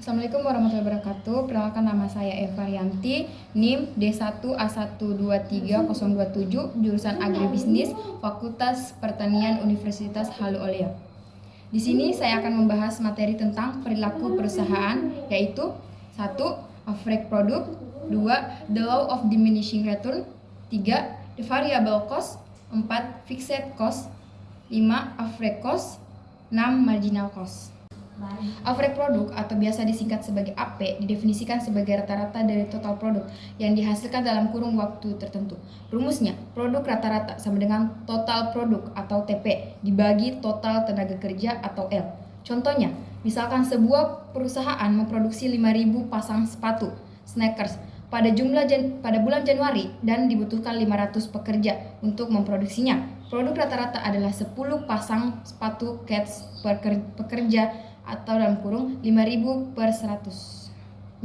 Assalamualaikum warahmatullahi wabarakatuh. Perkenalkan, nama saya Eva Rianti, NIM D1A123.027, jurusan Agribisnis, Fakultas Pertanian Universitas Halu Oleo. Di sini saya akan membahas materi tentang perilaku perusahaan, yaitu 1. Average Product, 2. The Law of Diminishing Return, 3. The Variable Cost, 4. Fixed Cost, 5. Average Cost, 6. Marginal Cost. Average produk atau biasa disingkat sebagai AP didefinisikan sebagai rata-rata dari total produk yang dihasilkan dalam kurun waktu tertentu. Rumusnya, produk rata-rata sama dengan total produk atau TP dibagi total tenaga kerja atau L. Contohnya, misalkan sebuah perusahaan memproduksi 5.000 pasang sepatu sneakers pada bulan Januari dan dibutuhkan 500 pekerja untuk memproduksinya. Produk rata-rata adalah 10 pasang sepatu kets per pekerja atau dalam kurung 5.000 per 500.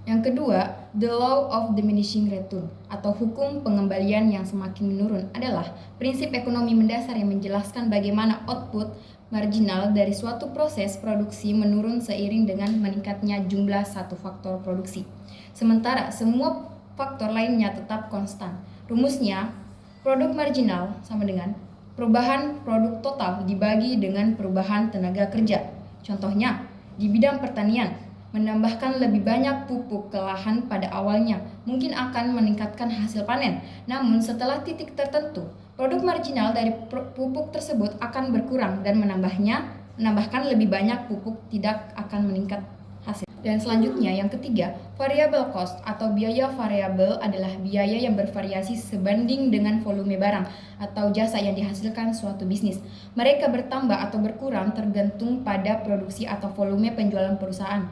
Yang kedua, the law of diminishing return atau hukum pengembalian yang semakin menurun adalah prinsip ekonomi mendasar yang menjelaskan bagaimana output marginal dari suatu proses produksi menurun seiring dengan meningkatnya jumlah satu faktor produksi. Sementara semua faktor lainnya tetap konstan. Rumusnya, produk marginal sama dengan perubahan produk total dibagi dengan perubahan tenaga kerja. Contohnya, di bidang pertanian, menambahkan lebih banyak pupuk ke lahan pada awalnya mungkin akan meningkatkan hasil panen. Namun setelah titik tertentu, produk marginal dari pupuk tersebut akan berkurang dan menambahkan lebih banyak pupuk tidak akan meningkat hasil. Dan selanjutnya, yang ketiga, variable cost atau biaya variabel adalah biaya yang bervariasi sebanding dengan volume barang atau jasa yang dihasilkan suatu bisnis. Mereka bertambah atau berkurang tergantung pada produksi atau volume penjualan perusahaan.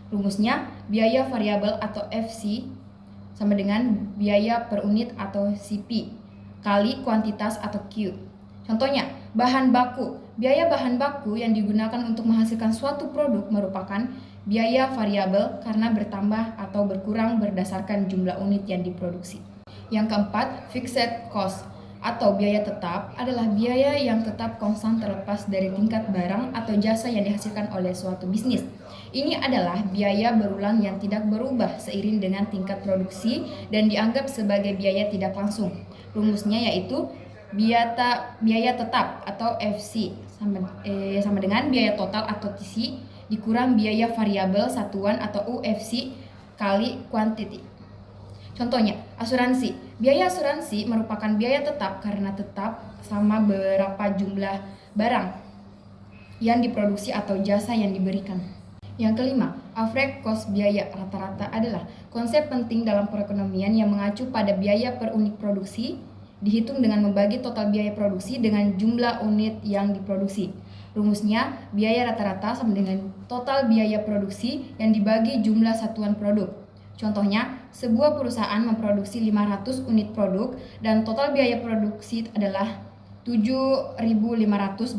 Rumusnya, biaya variabel atau FC sama dengan biaya per unit atau CP kali kuantitas atau Q. Contohnya, bahan baku. Biaya bahan baku yang digunakan untuk menghasilkan suatu produk merupakan biaya variabel karena bertambah atau berkurang berdasarkan jumlah unit yang diproduksi. Yang keempat, fixed cost atau biaya tetap adalah biaya yang tetap konstan terlepas dari tingkat barang atau jasa yang dihasilkan oleh suatu bisnis. Ini adalah biaya berulang yang tidak berubah seiring dengan tingkat produksi dan dianggap sebagai biaya tidak langsung. Rumusnya yaitu biaya tetap atau FC sama dengan biaya total atau TC dikurang biaya variabel satuan atau UFC kali quantity. Contohnya, asuransi. Biaya asuransi merupakan biaya tetap karena tetap sama berapa jumlah barang yang diproduksi atau jasa yang diberikan. Yang kelima, average cost biaya rata-rata adalah konsep penting dalam perekonomian yang mengacu pada biaya per unit produksi dihitung dengan membagi total biaya produksi dengan jumlah unit yang diproduksi. Rumusnya, biaya rata-rata sama dengan total biaya produksi yang dibagi jumlah satuan produk. Contohnya, sebuah perusahaan memproduksi 500 unit produk dan total biaya produksi adalah 7.500.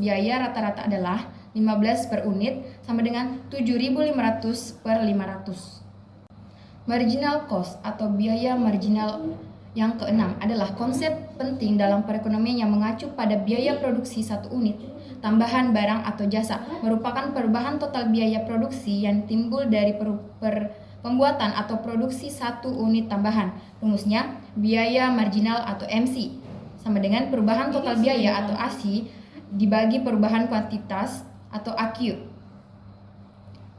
Biaya rata-rata adalah 15 per unit sama dengan 7.500 per 500. Marginal cost atau biaya marginal yang keenam adalah konsep penting dalam perekonomian yang mengacu pada biaya produksi satu unit tambahan barang atau jasa merupakan perubahan total biaya produksi yang timbul dari pembuatan atau produksi satu unit tambahan. Rumusnya, biaya marginal atau MC sama dengan perubahan total biaya atau AC dibagi perubahan kuantitas atau AQ.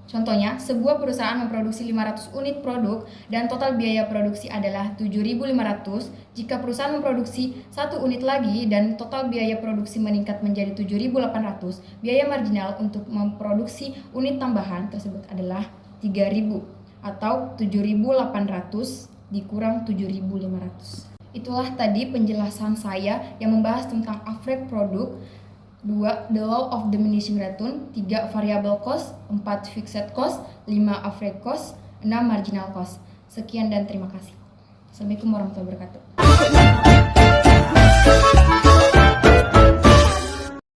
Contohnya, sebuah perusahaan memproduksi 500 unit produk dan total biaya produksi adalah 7.500. Jika perusahaan memproduksi 1 unit lagi dan total biaya produksi meningkat menjadi 7.800, biaya marginal untuk memproduksi unit tambahan tersebut adalah 3.000 atau 7.800 dikurang 7.500. Itulah tadi penjelasan saya yang membahas tentang average product. 2. The law of diminishing return, 3. Variable cost, 4. Fixed cost, 5. Average cost, 6. Marginal cost. Sekian dan terima kasih. Assalamualaikum warahmatullahi wabarakatuh.